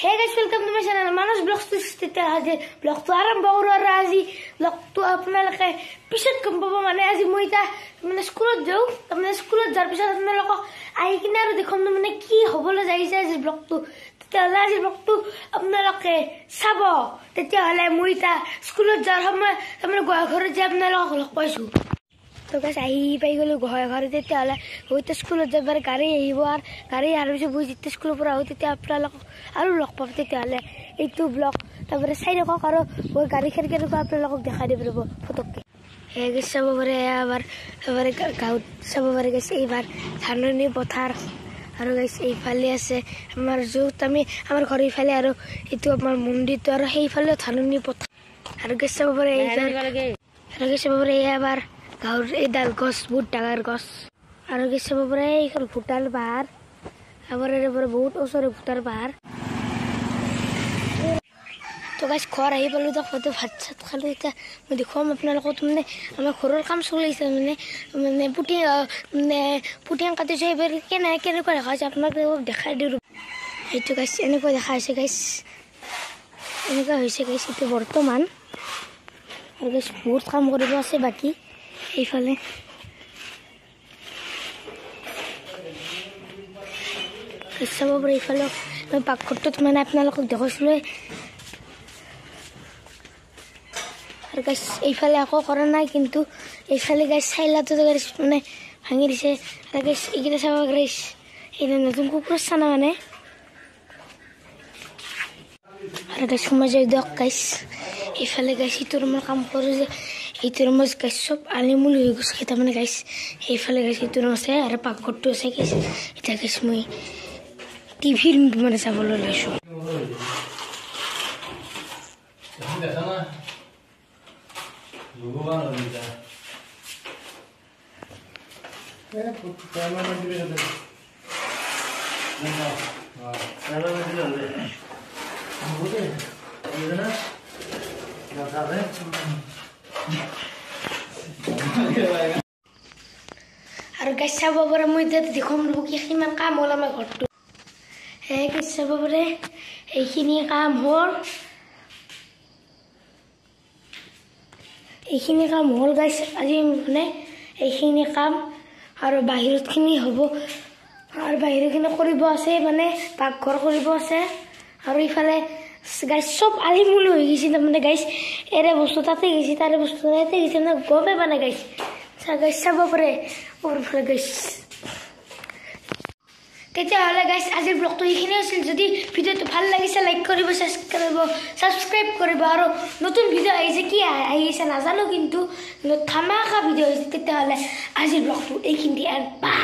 Hey guys, welcome to my channel. Manas vlogs to start आज vlog तो आरंभ हो रहा है आज vlog तो अपना लगे पिछले कम बाबा माने आज मोइता मैंने स्कूल जाऊँ तब मैंने स्कूल जार पिछले अपने लोगों आई कि ना रो देखो तो मैंने की होबोला जाइए आज vlog तो तेरा आज vlog तो अपना लगे साबो तेरा वाले मोइता स्कूल जार हमने गोया घर जब अपने लोगों लग पाइसु तो कैसे आई पाई गलो गोया घर तेरा वाले होते स्कूल जब बार गाड़ी यही बार गाड़ी यार भी जो बुझी ते स्कूल पर आओ तेरा अपना लोग आलू लग पाते तेरे एक ब्लॉग तब साइड को करो वो गाड़ी खेल के रुको आप लोगों को दिखा दे बरो फोटो के एक सब बरे यार गाँव सब बरे कैसे एक बार धाननी पथार और कैसे एक फाले ऐसे हमारे जो तमी हमारे घर एक फाले आरो इतो हमारे मुंडी तो आरो एक फाले धाननी पथार और कैसे सब बरे यार गाँव एक दाल गस बहुत टागर गस और कैसे सब बरे एक फुटाल बाहर हमारे बरे बहुत ओसरे फुटार बाहर तो गाइस खर आही पालो तो फोटो भात सात खालो इतना मैं देखो हम अपना लोग तुमने हमें खरोर काम चल मैंने पुटियाँ काटे जो एबार केने रखा अपना देखा दियो ये गाइस एनेक देखा गाइस एनेक गाइस इतना बर्तमान और गाइस बहुत काम करिब आछे बाकी এইফালে सब बरे এইফালে मैं पाकघरत मैंने अपना लोग देखो और गाइस এইফালে আকো কৰা নাই কিন্তু এইফালে গাইস চাইলাটো গাইস মানে ভাঙি দিছে আর গাইস ইগিলা চাবা গাইস এনে নতুন কুকুর ছানা মানে আর গাইস সময় যাই দেখ গাইস এইফালে গাইস ইটোর মই কাম কৰো যে ইটোর মই গাইস সব আলিমুল হৈ গৈছে এটা মানে গাইস এইফালে গাইস ইটোর আছে আর পাকঘৰটো আছে গাইস এটা গাইস মই টিভিৰ মানে চাবলৈ লৈছো Luguban olacak. Benim bu tamamen bir şey değil. Ne var? Tamamen bir şey değil. Bu ne? Bu ne? Ne kadar? और गाइस सब बरे মই देखो लोग किमान काम होला मैं घरটো हे गाइस सब बरे এইখিনি কাম হল এইখিনি কাম হল গাইস আজি মানে এইখিনি কাম আৰু বাহিৰতখিনি হ'ব আৰু বাহিৰখিনি কৰিব আছে মানে পাকঘৰ কৰিব আছে আৰু ইফালে গাইস সব আলিমুলি হৈ গৈছে মানে গাইস এৰে বস্তু তাতে গৈছে তাৰে বস্তু তাতে গৈছে না গবে মানে গাইস গাইস চাব পাৰে ওপৰফালে গাইস তেতিয়াহ'লে গাইস আজিৰ ব্লগটো এইখিনি আছিল যদি ভিডিঅ'টো ভাল লাগিছে লাইক কৰিব সাবস্ক্ৰাইব কৰিব আৰু নতুন ভিডিঅ' আহিছে কি আহিছে নাজানো কিন্তু ধামাকা ভিডিঅ' আহিছে তেতিয়াহ'লে আজিৰ ব্লগটো এইখিনি এণ্ড বাই